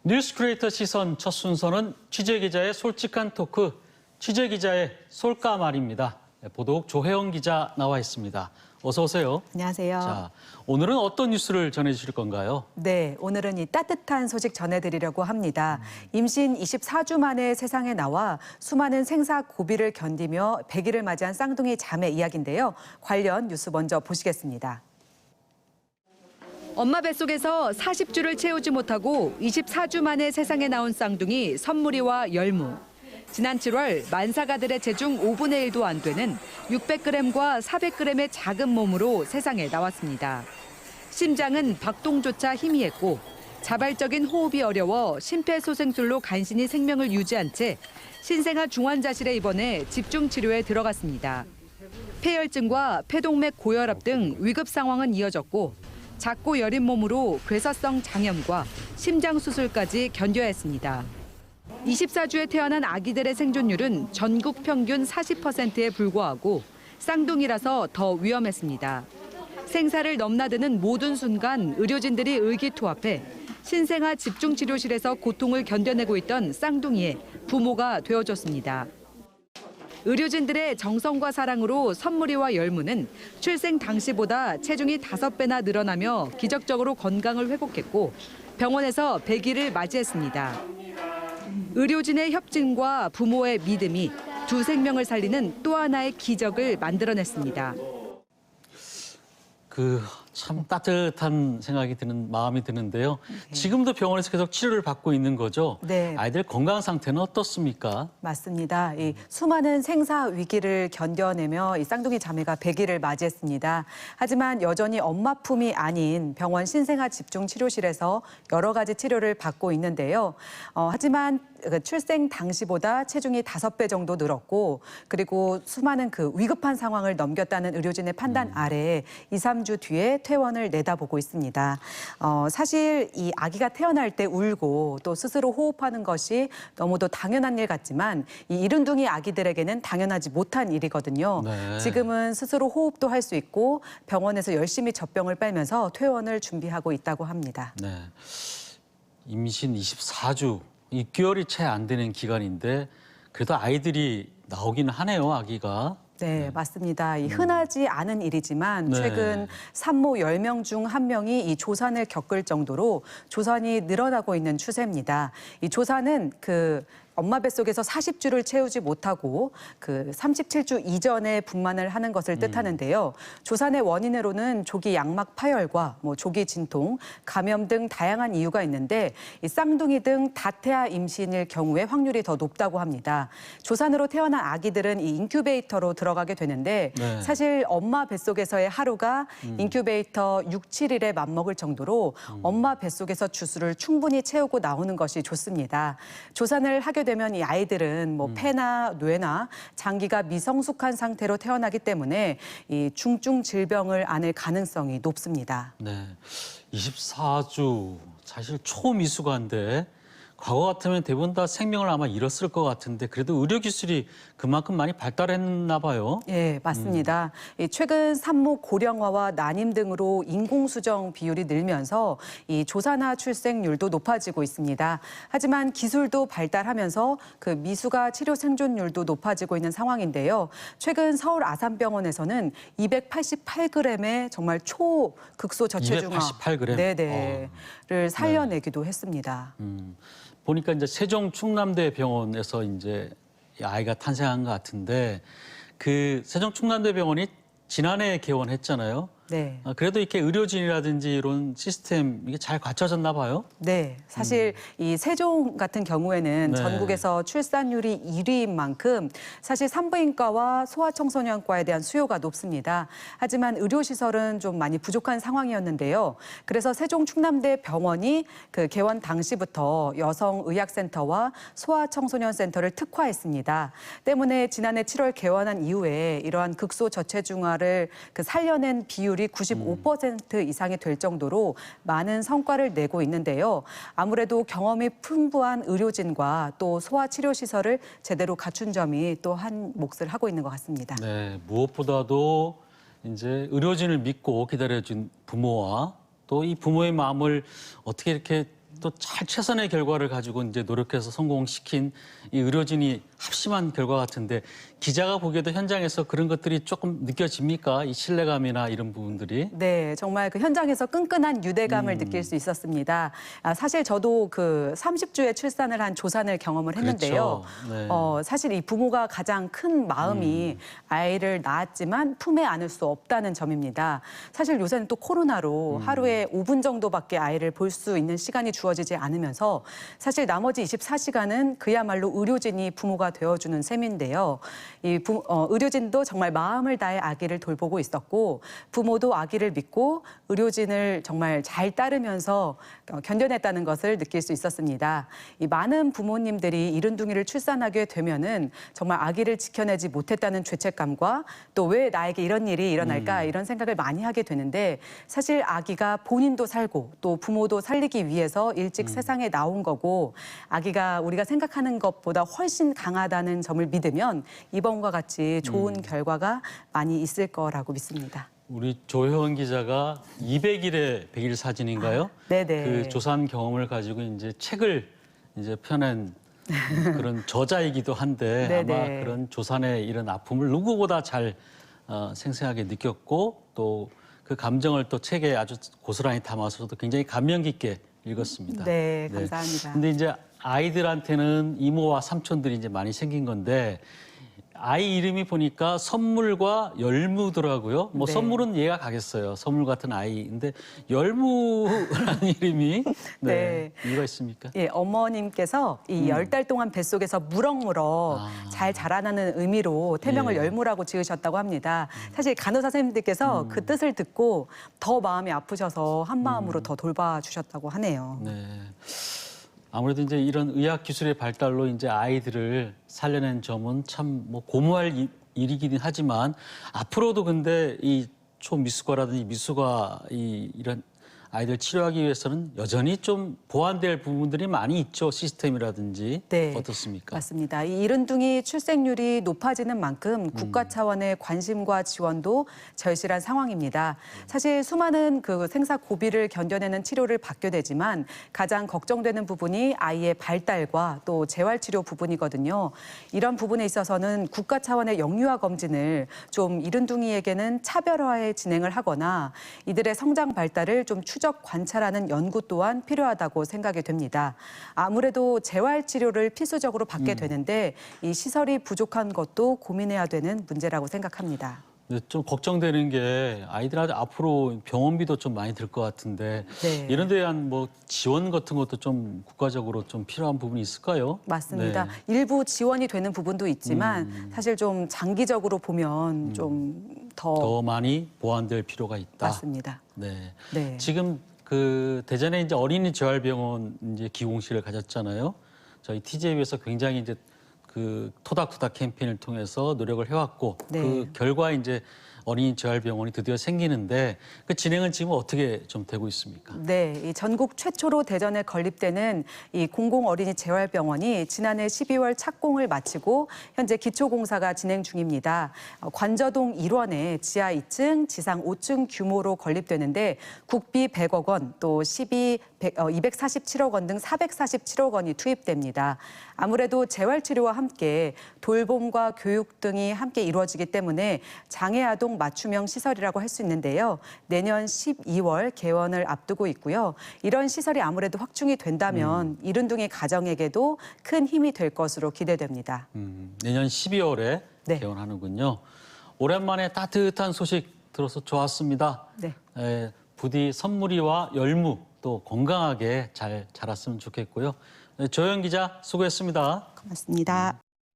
뉴스 크리에이터 시선 첫 순서는 취재기자의 솔직한 토크, 취재기자의 솔까말입니다. 보도국 조혜영 기자 나와 있습니다. 어서 오세요. 안녕하세요. 자, 오늘은 어떤 뉴스를 전해주실 건가요? 네, 오늘은 이 따뜻한 소식 전해드리려고 합니다. 임신 24주 만에 세상에 나와 수많은 생사 고비를 견디며 100일을 맞이한 쌍둥이 자매 이야기인데요. 관련 뉴스 먼저 보시겠습니다. 엄마 뱃속에서 40주를 채우지 못하고 24주 만에 세상에 나온 쌍둥이 선무리와 열무. 지난 7월 만사가들의 체중 5분의 1도 안 되는 600g과 400g의 작은 몸으로 세상에 나왔습니다. 심장은 박동조차 희미했고 자발적인 호흡이 어려워 심폐소생술로 간신히 생명을 유지한 채 신생아 중환자실에 입원해 집중 치료에 들어갔습니다. 폐혈증과 폐동맥 고혈압 등 위급 상황은 이어졌고 작고 여린 몸으로 괴사성 장염과 심장 수술까지 견뎌야 했습니다. 24주에 태어난 아기들의 생존율은 전국 평균 40%에 불과하고 쌍둥이라서 더 위험했습니다. 생사를 넘나드는 모든 순간 의료진들이 의기투합해 신생아 집중치료실에서 고통을 견뎌내고 있던 쌍둥이의 부모가 되어줬습니다. 의료진들의 정성과 사랑으로 선무리와 열무는 출생 당시보다 체중이 5배나 늘어나며 기적적으로 건강을 회복했고 병원에서 100일을 맞이했습니다. 의료진의 협진과 부모의 믿음이 두 생명을 살리는 또 하나의 기적을 만들어냈습니다. 참 따뜻한 생각이 드는 마음이 드는데요. 지금도 병원에서 계속 치료를 받고 있는 거죠? 네. 아이들 건강 상태는 어떻습니까? 맞습니다. 이 수많은 생사 위기를 견뎌내며 이 쌍둥이 자매가 100일을 맞이했습니다. 하지만 여전히 엄마 품이 아닌 병원 신생아 집중치료실에서 여러 가지 치료를 받고 있는데요. 하지만 출생 당시보다 체중이 5배 정도 늘었고 그리고 수많은 위급한 상황을 넘겼다는 의료진의 판단 아래 2, 3주 뒤에 퇴원을 내다보고 있습니다. 사실 이 아기가 태어날 때 울고 또 스스로 호흡하는 것이 너무도 당연한 일 같지만 이 이른둥이 아기들에게는 당연하지 못한 일이거든요. 네. 지금은 스스로 호흡도 할 수 있고 병원에서 열심히 젖병을 빨면서 퇴원을 준비하고 있다고 합니다. 네. 임신 24주, 6개월이 채 안 되는 기간인데 그래도 아이들이 나오긴 하네요, 아기가. 네, 맞습니다. 이 흔하지 않은 일이지만 네. 최근 산모 10명 중 1명이 이 조산을 겪을 정도로 조산이 늘어나고 있는 추세입니다. 이 조산은 엄마 뱃속에서 40주를 채우지 못하고 37주 이전에 분만을 하는 것을 뜻하는데요. 조산의 원인으로는 조기 양막 파열과 조기 진통, 감염 등 다양한 이유가 있는데 이 쌍둥이 등 다태아 임신일 경우에 확률이 더 높다고 합니다. 조산으로 태어난 아기들은 이 인큐베이터로 들어가게 되는데 네. 사실 엄마 뱃속에서의 하루가 인큐베이터 6, 7일에 맞먹을 정도로 엄마 뱃속에서 주수를 충분히 채우고 나오는 것이 좋습니다. 조산을 하게 되면 이 아이들은 폐나 뇌나 장기가 미성숙한 상태로 태어나기 때문에 이 중증 질병을 앓을 가능성이 높습니다. 네, 24주 사실 초미숙한데 과거 같으면 대부분 다 생명을 아마 잃었을 것 같은데 그래도 의료 기술이 그만큼 많이 발달했나 봐요. 예, 맞습니다. 최근 산모 고령화와 난임 등으로 인공수정 비율이 늘면서 이 조산아 출생률도 높아지고 있습니다. 하지만 기술도 발달하면서 미숙아 치료 생존율도 높아지고 있는 상황인데요. 최근 서울 아산병원에서는 288g의 정말 초극소 저체중아 288g? 네네를 살려내기도 했습니다. 보니까 이제 세종 충남대병원에서 이제 이 아이가 탄생한 것 같은데 세종 충남대병원이 지난해 개원했잖아요. 네. 그래도 이렇게 의료진이라든지 이런 시스템 이게 잘 갖춰졌나 봐요. 네, 사실 이 세종 같은 경우에는 네. 전국에서 출산율이 1위인 만큼 사실 산부인과와 소아청소년과에 대한 수요가 높습니다. 하지만 의료시설은 좀 많이 부족한 상황이었는데요. 그래서 세종 충남대 병원이 개원 당시부터 여성의학센터와 소아청소년센터를 특화했습니다. 때문에 지난해 7월 개원한 이후에 이러한 극소 저체중아를 살려낸 비율이 95% 이상이 될 정도로 많은 성과를 내고 있는데요. 아무래도 경험이 풍부한 의료진과 또 소아치료시설을 제대로 갖춘 점이 또 한 몫을 하고 있는 것 같습니다. 네, 무엇보다도 이제 의료진을 믿고 기다려준 부모와 또 이 부모의 마음을 어떻게 이렇게 또 잘 최선의 결과를 가지고 이제 노력해서 성공시킨 이 의료진이 합심한 결과 같은데 기자가 보기에도 현장에서 그런 것들이 조금 느껴집니까? 이 신뢰감이나 이런 부분들이? 네, 정말 그 현장에서 끈끈한 유대감을 느낄 수 있었습니다. 사실 저도 그 30주에 출산을 한 조산을 경험을 했는데요. 그렇죠. 네. 사실 이 부모가 가장 큰 마음이 아이를 낳았지만 품에 안을 수 없다는 점입니다. 사실 요새는 또 코로나로 하루에 5분 정도밖에 아이를 볼 수 있는 시간이 주어지지 않으면서 사실 나머지 24시간은 그야말로 의료진이 부모가 되어주는 셈인데요. 의료진도 정말 마음을 다해 아기를 돌보고 있었고 부모도 아기를 믿고 의료진을 정말 잘 따르면서 견뎌냈다는 것을 느낄 수 있었습니다. 이 많은 부모님들이 이른둥이를 출산하게 되면은 정말 아기를 지켜내지 못했다는 죄책감과 또 왜 나에게 이런 일이 일어날까 이런 생각을 많이 하게 되는데 사실 아기가 본인도 살고 또 부모도 살리기 위해서 일찍 세상에 나온 거고 아기가 우리가 생각하는 것보다 훨씬 강하다는 점을 믿으면 이번과 같이 좋은 결과가 많이 있을 거라고 믿습니다. 우리 조혜원 기자가 200일의 100일 사진인가요? 네네. 그 조산 경험을 가지고 이제 책을 이제 펴낸 그런 저자이기도 한데 네네. 아마 그런 조산의 이런 아픔을 누구보다 잘 생생하게 느꼈고 또 그 감정을 또 책에 아주 고스란히 담아서 또 굉장히 감명 깊게 읽었습니다. 네, 감사합니다. 근데 이제 아이들한테는 이모와 삼촌들이 이제 많이 생긴 건데 아이 이름이 보니까 선물과 열무더라고요. 뭐 네. 선물은 이해가 가겠어요. 선물 같은 아이인데 열무라는 이름이 네. 이유가 있습니까? 예, 어머님께서 이 10달 동안 뱃속에서 무럭무럭 잘 자라나는 의미로 태명을 예. 열무라고 지으셨다고 합니다. 사실 간호사 선생님들께서 그 뜻을 듣고 더 마음이 아프셔서 한 마음으로 더 돌봐주셨다고 하네요. 네. 아무래도 이제 이런 의학 기술의 발달로 이제 아이들을 살려낸 점은 참 뭐 고무할 일이긴 하지만 앞으로도 근데 이 초미숙아라든지 미숙아 이런 아이들 치료하기 위해서는 여전히 좀 보완될 부분들이 많이 있죠. 시스템이라든지. 네, 어떻습니까? 맞습니다. 이 이른둥이 출생률이 높아지는 만큼 국가 차원의 관심과 지원도 절실한 상황입니다. 사실 수많은 그 생사 고비를 견뎌내는 치료를 받게 되지만 가장 걱정되는 부분이 아이의 발달과 또 재활치료 부분이거든요. 이런 부분에 있어서는 국가 차원의 영유아 검진을 좀 이른둥이에게는 차별화해 진행을 하거나 이들의 성장 발달을 좀 추적 관찰하는 연구 또한 필요하다고 생각이 됩니다. 아무래도 재활치료를 필수적으로 받게 되는데 이 시설이 부족한 것도 고민해야 되는 문제라고 생각합니다. 네, 좀 걱정되는 게 아이들한테 앞으로 병원비도 좀 많이 들 것 같은데 네. 이런 데 대한 뭐 지원 같은 것도 좀 국가적으로 좀 필요한 부분이 있을까요? 맞습니다. 네. 일부 지원이 되는 부분도 있지만 사실 좀 장기적으로 보면 좀 더 많이 보완될 필요가 있다. 맞습니다. 네. 네. 지금 그 대전에 이제 어린이 재활병원 이제 기공실을 가졌잖아요. 저희 TJ에서 굉장히 이제 그 토닥토닥 캠페인을 통해서 노력을 해왔고 네. 그 결과 이제 어린이 재활병원이 드디어 생기는데 그 진행은 지금 어떻게 좀 되고 있습니까? 네, 이 전국 최초로 대전에 건립되는 이 공공어린이 재활병원이 지난해 12월 착공을 마치고 현재 기초공사가 진행 중입니다. 관저동 1원에 지하 2층, 지상 5층 규모로 건립되는데 국비 100억 원, 또 시비 247억 원 등 447억 원이 투입됩니다. 아무래도 재활치료와 함께 돌봄과 교육 등이 함께 이루어지기 때문에 장애아동 맞춤형 시설이라고 할 수 있는데요. 내년 12월 개원을 앞두고 있고요. 이런 시설이 아무래도 확충이 된다면 이른둥이 가정에게도 큰 힘이 될 것으로 기대됩니다. 내년 12월에 네. 개원하는군요. 오랜만에 따뜻한 소식 들어서 좋았습니다. 네. 부디 선물이와 열무 또 건강하게 잘 자랐으면 좋겠고요. 네, 조현 기자 수고했습니다. 고맙습니다.